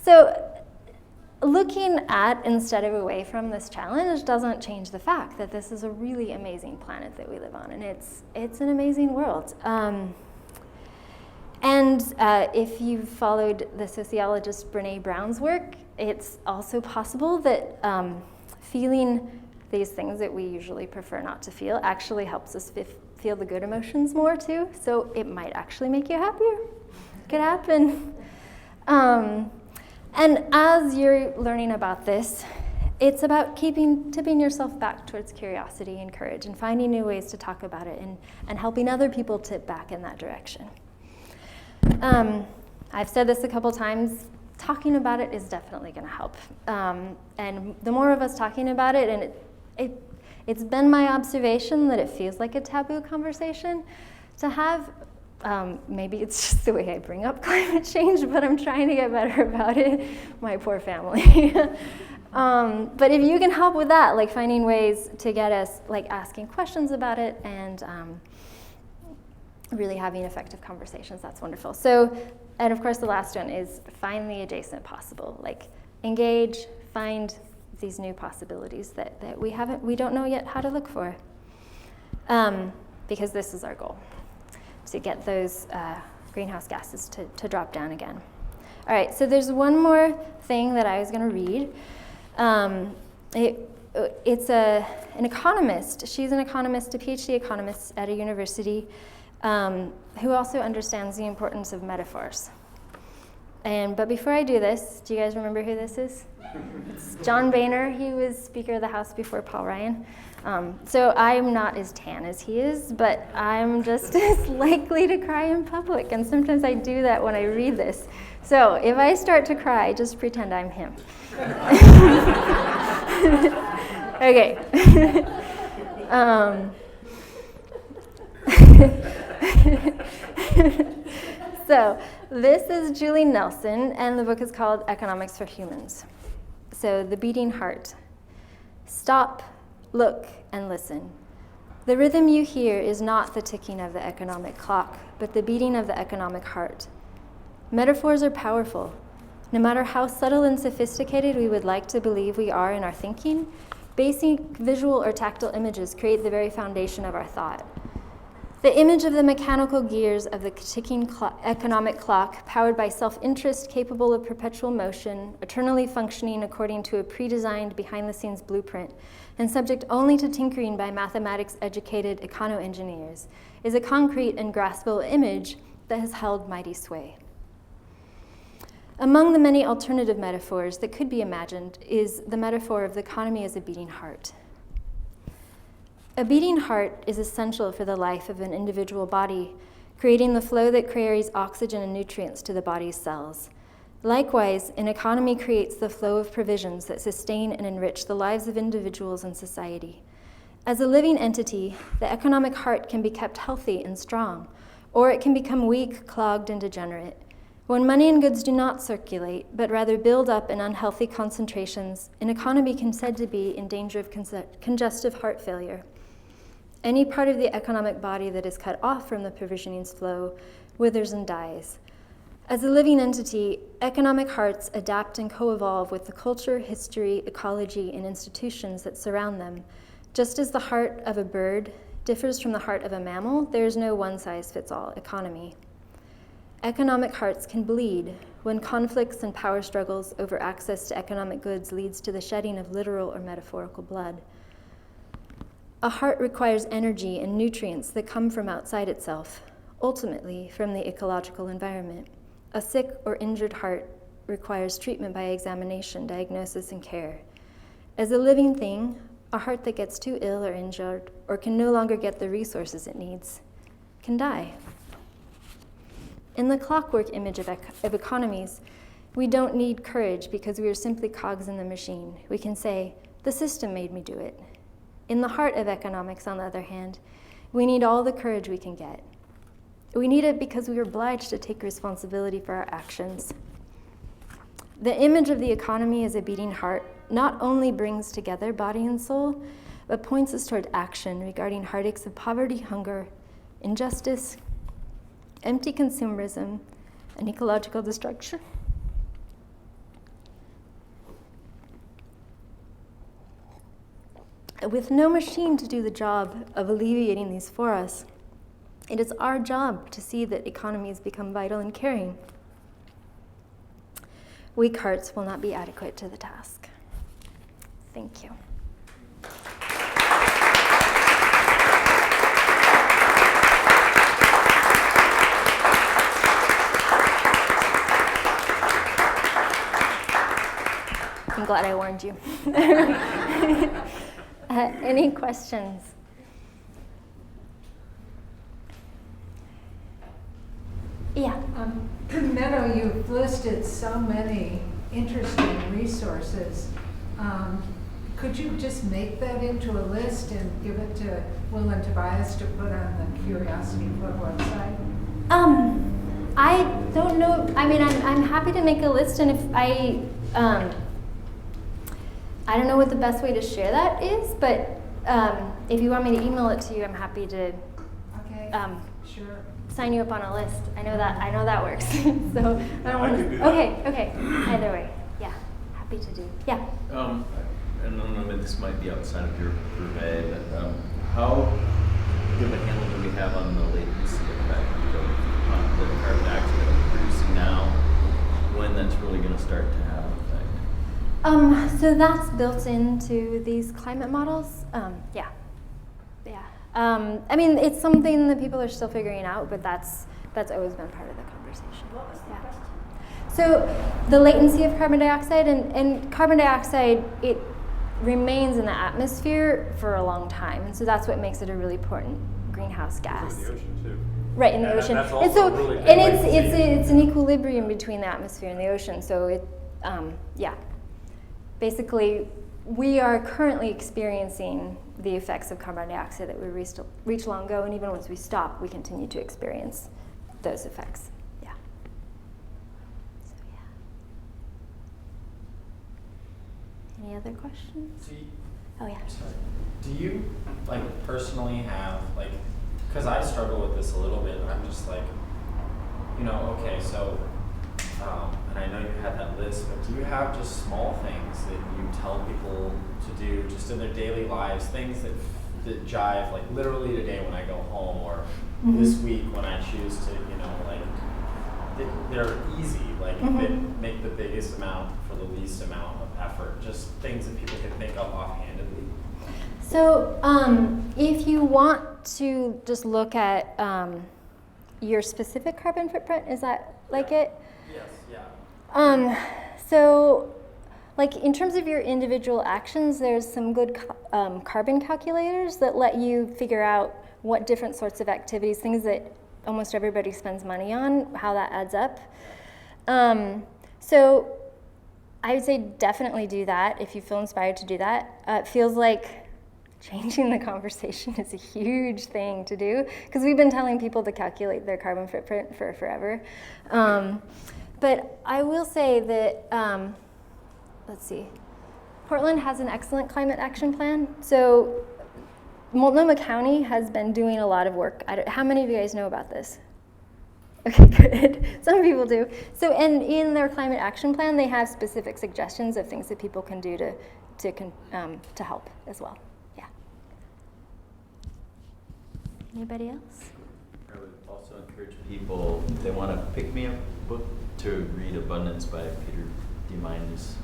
So looking at instead of away from this challenge doesn't change the fact that this is a really amazing planet that we live on, and it's an amazing world. And if you've followed the sociologist Brene Brown's work, it's also possible that feeling these things that we usually prefer not to feel actually helps us feel the good emotions more too. So it might actually make you happier. It could happen. And as you're learning about this, it's about tipping yourself back towards curiosity and courage, and finding new ways to talk about it, and helping other people tip back in that direction. I've said this a couple times, talking about it is definitely going to help. And the more of us talking about it, and it's been my observation that it feels like a taboo conversation to have. Maybe it's just the way I bring up climate change, but I'm trying to get better about it. My poor family. But if you can help with that, like finding ways to get us like asking questions about it and really having effective conversations, that's wonderful. So, and of course the last one is find the adjacent possible. Like engage, find these new possibilities that we don't know yet how to look for. Because this is our goal, to get those greenhouse gases to drop down again. All right, so there's one more thing that I was going to read. it's an economist. She's an economist, a Ph.D. economist at a university, who also understands the importance of metaphors. But before I do this, do you guys remember who this is? It's John Boehner. He was Speaker of the House before Paul Ryan. So I'm not as tan as he is, but I'm just as likely to cry in public. And sometimes I do that when I read this. So if I start to cry, just pretend I'm him. Okay. So this is Julie Nelson, and the book is called Economics for Humans. So the beating heart. Stop, look, and listen. The rhythm you hear is not the ticking of the economic clock, but the beating of the economic heart. Metaphors are powerful. No matter how subtle and sophisticated we would like to believe we are in our thinking, basic visual or tactile images create the very foundation of our thought. The image of the mechanical gears of the ticking economic clock, powered by self-interest, capable of perpetual motion, eternally functioning according to a pre-designed behind-the-scenes blueprint, and subject only to tinkering by mathematics-educated econo-engineers, is a concrete and graspable image that has held mighty sway. Among the many alternative metaphors that could be imagined is the metaphor of the economy as a beating heart. A beating heart is essential for the life of an individual body, creating the flow that carries oxygen and nutrients to the body's cells. Likewise, an economy creates the flow of provisions that sustain and enrich the lives of individuals and society. As a living entity, the economic heart can be kept healthy and strong, or it can become weak, clogged, and degenerate. When money and goods do not circulate, but rather build up in unhealthy concentrations, an economy can be said to be in danger of congestive heart failure. Any part of the economic body that is cut off from the provisioning's flow withers and dies. As a living entity, economic hearts adapt and co-evolve with the culture, history, ecology, and institutions that surround them. Just as the heart of a bird differs from the heart of a mammal, there is no one-size-fits-all economy. Economic hearts can bleed when conflicts and power struggles over access to economic goods leads to the shedding of literal or metaphorical blood. A heart requires energy and nutrients that come from outside itself, ultimately from the ecological environment. A sick or injured heart requires treatment by examination, diagnosis, and care. As a living thing, a heart that gets too ill or injured or can no longer get the resources it needs can die. In the clockwork image of economies, we don't need courage because we are simply cogs in the machine. We can say, the system made me do it. In the heart of economics, on the other hand, we need all the courage we can get. We need it because we are obliged to take responsibility for our actions. The image of the economy as a beating heart not only brings together body and soul, but points us toward action regarding heartaches of poverty, hunger, injustice, empty consumerism, and ecological destruction. With no machine to do the job of alleviating these for us, it is our job to see that economies become vital and caring. Weak hearts will not be adequate to the task. Thank you. I'm glad I warned you. Any questions? Yeah. Meadow, you've listed so many interesting resources. Could you just make that into a list and give it to Will and Tobias to put on the Curiosity Club website? I don't know. I mean, I'm happy to make a list, and if I don't know what the best way to share that is, but if you want me to email it to you, I'm happy to sure. sign you up on a list. I know that works. So I don't want to. Okay. Either way, yeah, happy to do. Yeah. I don't know, this might be outside of your purvey, but how good of a handle do we have on the latency effect of the carbon dioxide that we're producing now, when that's really going to start to have an effect? So that's built into these climate models. Yeah. I mean, it's something that people are still figuring out, but that's always been part of the conversation. What was the question? So the latency of carbon dioxide, and carbon dioxide, it remains in the atmosphere for a long time, and so that's what makes it a really important greenhouse gas. In the ocean too. Right, in the And ocean. that's And also so, a really big and latency. it's an equilibrium between the atmosphere and the ocean. So it, yeah. Basically, we are currently experiencing the effects of carbon dioxide that we reached long ago, and even once we stop, we continue to experience those effects. Yeah. So yeah. Any other questions? Oh yeah. Sorry. Do you, like, personally have, like, because I struggle with this a little bit, and I'm just like, you know, okay, so, and I know you had that list, but do you have just small things that you tell people to do just in their daily lives, things that jive, like literally today when I go home, or this week when I choose to, you know, like, they're easy, like, that make the biggest amount for the least amount of effort, just things that people can think of offhandedly? So if you want to just look at your specific carbon footprint, is that like it? Yes, yeah. So like in terms of your individual actions, there's some good carbon calculators that let you figure out what different sorts of activities, things that almost everybody spends money on, how that adds up. So I would say definitely do that if you feel inspired to do that. It feels like changing the conversation is a huge thing to do, because we've been telling people to calculate their carbon footprint for forever. But I will say that, let's see, Portland has an excellent climate action plan. So Multnomah County has been doing a lot of work. How many of you guys know about this? Okay, good. Some people do. So, and in their climate action plan, they have specific suggestions of things that people can do to help as well. Yeah. Anybody else? I would also encourage people, if they want to pick me up book, to read Abundance by Peter Diamandis.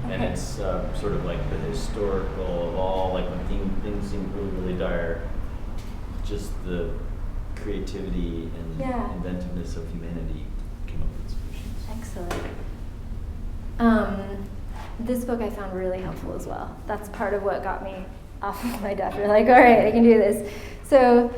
And it's sort of like the historical of all, like when things seem really, really dire, just the creativity and inventiveness of humanity came up with solutions. Excellent. This book I found really helpful as well. That's part of what got me off of my death. We're like, all right, I can do this. So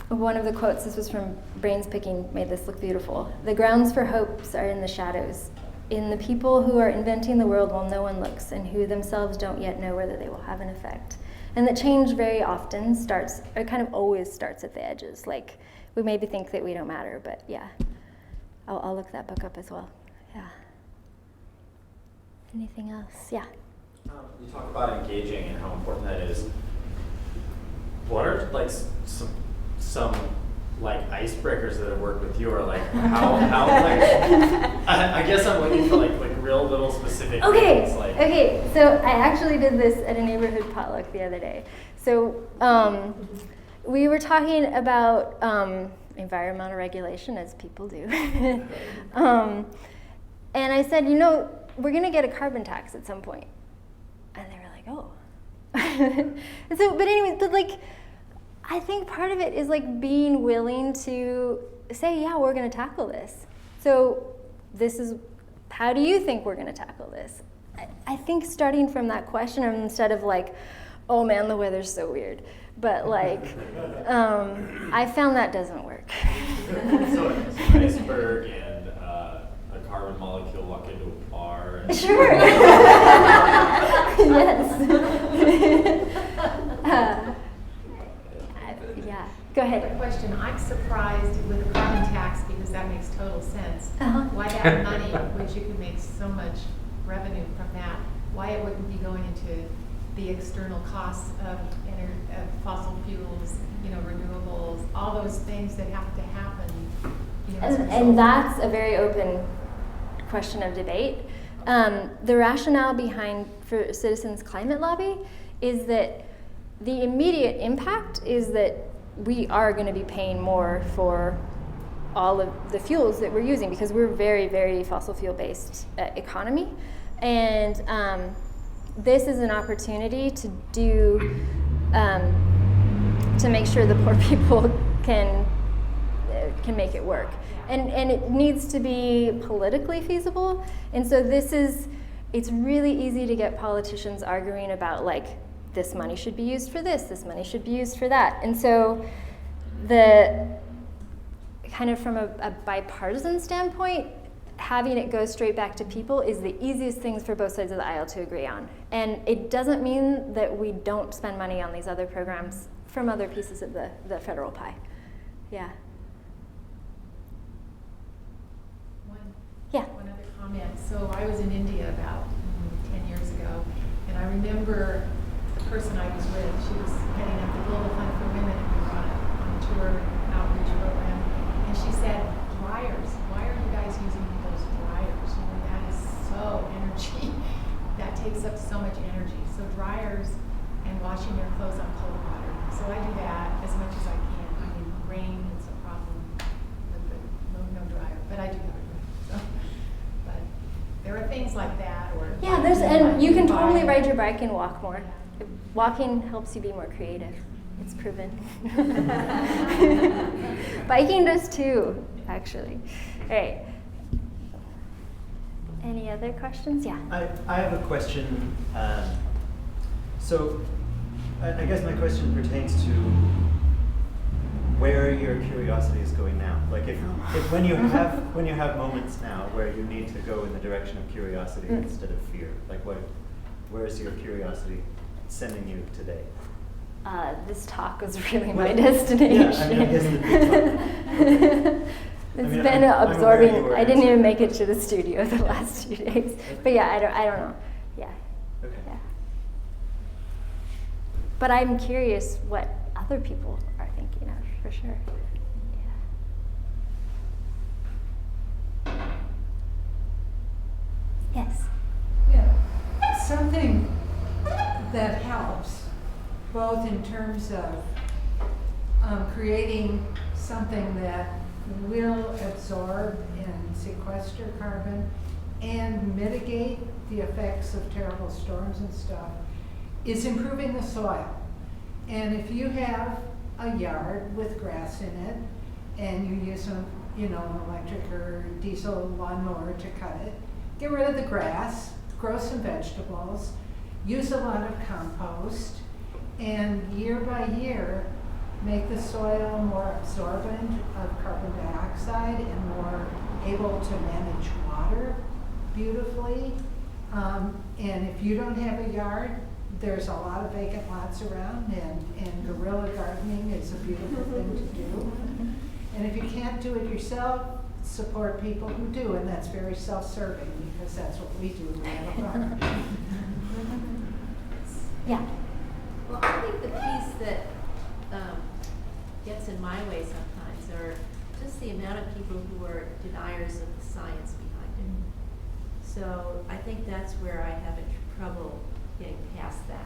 one of the quotes, this was from Brains Picking, made this look beautiful. The grounds for hopes are in the shadows, in the people who are inventing the world while no one looks, and who themselves don't yet know whether they will have an effect. And that change very often starts, or kind of always starts at the edges. Like, we maybe think that we don't matter, but yeah. I'll look that book up as well. Yeah. Anything else? Yeah. You talk about engaging and how important that is. What are like some like icebreakers that have worked with you, or like how like I guess I'm looking for like real little specific things. Like. Okay. So I actually did this at a neighborhood potluck the other day. So we were talking about environmental regulation, as people do, and I said, you know, we're going to get a carbon tax at some point, and they were like, oh. So, but anyways, but like. I think part of it is like being willing to say, yeah, we're going to tackle this. So this is, how do you think we're going to tackle this? I think starting from that question instead of like, oh man, the weather's so weird. But like, I found that doesn't work. So it's an iceberg and a carbon molecule walk into a bar. And Sure. Yes. Yeah, go I have ahead. a question. I'm surprised with the carbon tax, because that makes total sense. Why that money, which you can make so much revenue from that, why it wouldn't be going into the external costs of fossil fuels, you know, renewables, all those things that have to happen. You know, And that's a very open question of debate. The rationale behind for Citizens Climate Lobby is that the immediate impact is that we are going to be paying more for all of the fuels that we're using, because we're very, very fossil fuel based economy. And this is an opportunity to do, to make sure the poor people can make it work. And it needs to be politically feasible. And so it's really easy to get politicians arguing about, like, this money should be used for this money should be used for that. And so the kind of from a bipartisan standpoint, having it go straight back to people is the easiest things for both sides of the aisle to agree on. And it doesn't mean that we don't spend money on these other programs from other pieces of the federal pie. Yeah. One other comment. So I was in India about 10 years ago, and I remember the person I was with, she was heading up the Global Fund for Women, and we were on a tour, outreach program, and she said, dryers, why are you guys using those dryers? You know, that is so energy, that takes up so much energy. So dryers and washing your clothes on cold water. So I do that as much as I can. I mean, rain is a problem, no dryer, but I do have a dryer. So, but there are things like that, or yeah, and you can totally ride your bike and walk more. Walking helps you be more creative. It's proven. Biking does too, actually. All right. Any other questions? Yeah. I have a question. So I guess my question pertains to where your curiosity is going now. Like if when you have moments now where you need to go in the direction of curiosity instead of fear, like where is your curiosity sending you today? This talk was really my destination. Yeah, I mean, I guess the big talk. It's been absorbing. I didn't even make it to the studio the last 2 days. But yeah, I don't know. Yeah. Okay. Yeah. But I'm curious what other people are thinking of, for sure. Yeah. Yes. Yeah, something that helps, both in terms of creating something that will absorb and sequester carbon and mitigate the effects of terrible storms and stuff, is improving the soil. And if you have a yard with grass in it and you use an electric or diesel lawnmower to cut it, get rid of the grass, grow some vegetables, use a lot of compost, and year by year make the soil more absorbent of carbon dioxide and more able to manage water beautifully. And if you don't have a yard, there's a lot of vacant lots around, and guerrilla gardening is a beautiful thing to do. And if you can't do it yourself, support people who do, and that's very self-serving, because that's what we do when we have a farm. Yeah. Well, I think the piece that gets in my way sometimes are just the amount of people who are deniers of the science behind it. So I think that's where I have trouble getting past that.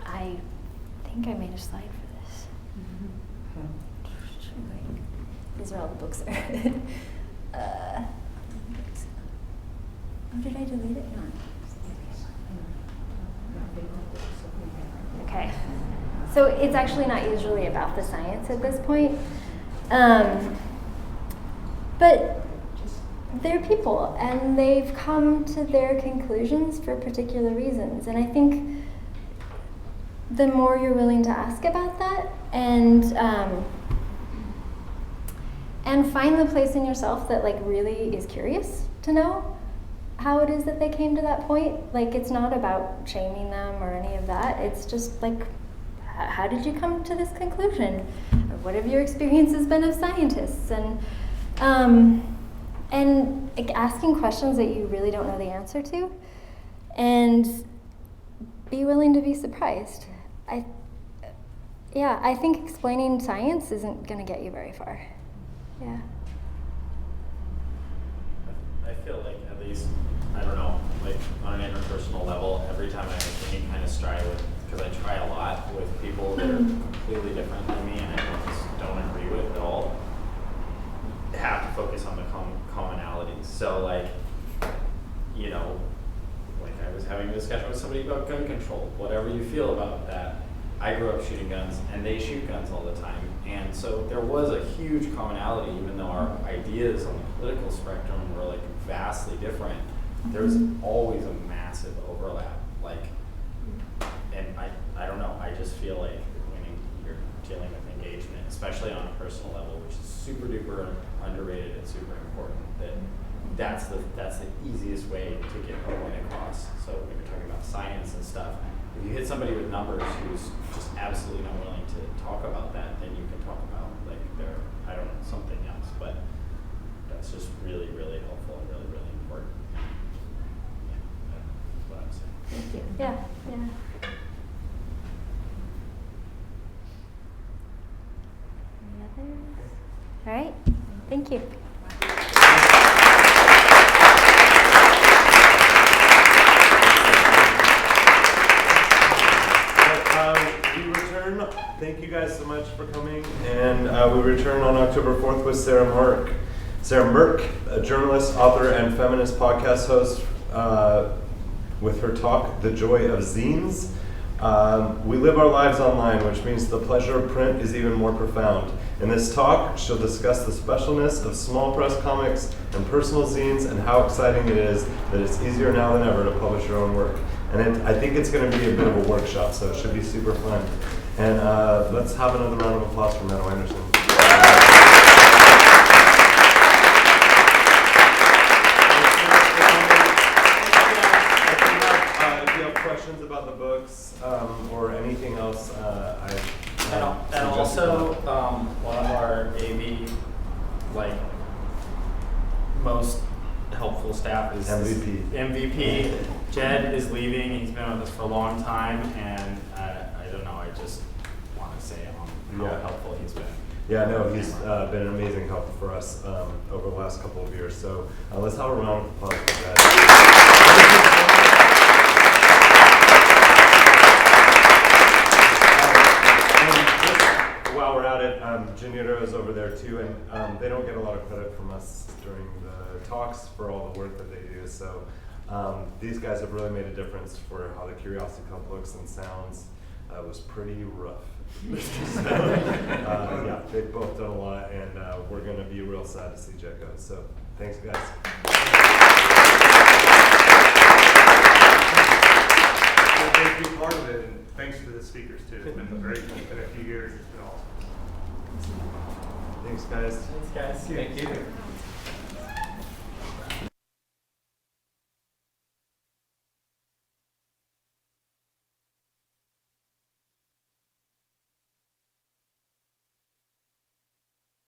I think I made a slide for this. These are all the books there. Did I delete it? No. Okay. So it's actually not usually about the science at this point. But they're people, and they've come to their conclusions for particular reasons. And I think the more you're willing to ask about that and find the place in yourself that like really is curious to know how it is that they came to that point. Like, it's not about shaming them or any of that. It's just like, how did you come to this conclusion? Or what have your experiences been of scientists? And like, asking questions that you really don't know the answer to, and be willing to be surprised. I think explaining science isn't going to get you very far. Yeah. I feel like, at least, I don't know, like on an interpersonal level, every time I make any kind of stride with, because I try a lot with people that are completely different than me and I just don't agree with at all, have to focus on the commonalities. So like, you know, like I was having a discussion with somebody about gun control. Whatever you feel about that, I grew up shooting guns, and they shoot guns all the time. And so there was a huge commonality, even though our ideas on the political spectrum were like vastly different. There was always a massive overlap. Like, and I don't know, I just feel like when you're dealing with engagement, especially on a personal level, which is super duper underrated and super important, that's the easiest way to get a point across. So when you're talking about science and stuff, if you hit somebody with numbers who's just absolutely not willing to talk about that, then you can talk about like I don't know, something else. But that's just really, really helpful and really, really important. Yeah, that's what I'm saying. Thank you. Yeah, yeah. Any others? All right, thank you. Thank you guys so much for coming, and we return on October 4th with Sarah Merck. Sarah Merck, a journalist, author, and feminist podcast host, with her talk, The Joy of Zines. We live our lives online, which means the pleasure of print is even more profound. In this talk, she'll discuss the specialness of small press comics and personal zines, and how exciting it is that it's easier now than ever to publish your own work. And I think it's going to be a bit of a workshop, so it should be super fun. And let's have another round of applause for Meadow Anderson. If you have questions about the books or anything else, And also, one of our AV, like, most helpful staff is MVP. Jed is leaving. He's been with us for a long time, and I don't know. I just want to say how helpful he's been. Yeah, no, he's been an amazing help for us over the last couple of years. So let's have a round of applause for that. While we're at it, Janita is over there too, and they don't get a lot of credit from us during the talks for all the work that they do. So these guys have really made a difference for how the Curiosity Club looks and sounds. It was pretty rough. So, yeah, they've both done a lot, and we're going to be real sad to see Jet go. So thanks, guys. Thanks for being part of it, and thanks to the speakers too. It's been great. It's been a few years. It's been awesome. Thanks, guys. Thanks, guys. Thank you.